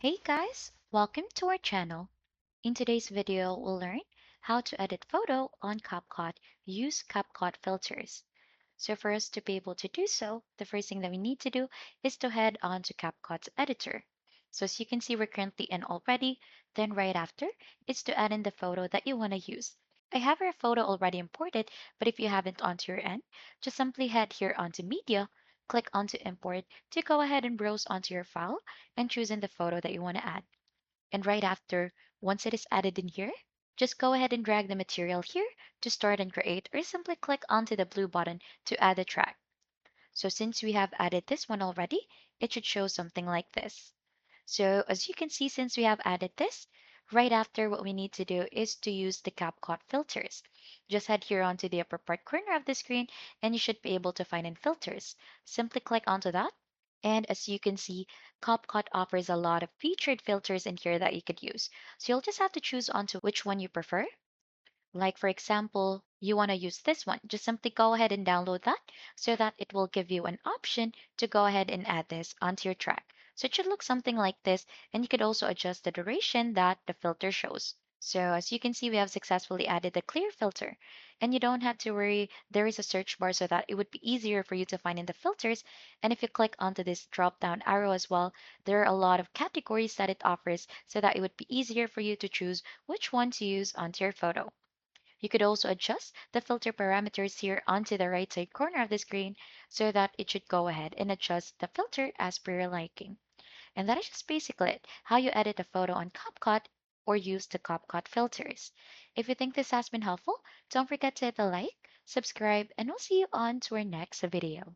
Hey guys, welcome to our channel. In today's video, we'll learn how to edit photo on CapCut. Use CapCut filters. So for us to be able to do so, the first thing that we need to do is to head on to CapCut's editor. So as you can see, we're currently in already. Then right after, it's to add in the photo that you want to use. I have our photo already imported, but if you haven't onto your end, just simply head here onto media, click onto import to go ahead and browse onto your file and choose in the photo that you want to add. And right after, once it is added in here, just go ahead and drag the material here to start and create, or simply click onto the blue button to add the track. So since we have added this one already, it should show something like this. So as you can see, since we have added this, right after what we need to do is to use the CapCut filters. Just head here onto the upper part corner of the screen and you should be able to find in filters. Simply click onto that. And as you can see, CapCut offers a lot of featured filters in here that you could use. So you'll just have to choose onto which one you prefer. Like for example, you want to use this one, just simply go ahead and download that so that it will give you an option to go ahead and add this onto your track. So it should look something like this, and you could also adjust the duration that the filter shows. So as you can see, we have successfully added the clear filter, and you don't have to worry, there is a search bar so that it would be easier for you to find in the filters. And if you click onto this drop down arrow as well, there are a lot of categories that it offers so that it would be easier for you to choose which one to use onto your photo. You could also adjust the filter parameters here onto the right side corner of the screen so that it should go ahead and adjust the filter as per your liking. And that is just basically it, how you edit a photo on CapCut or use the CapCut filters. If you think this has been helpful, don't forget to hit the like, subscribe, and we'll see you on to our next video.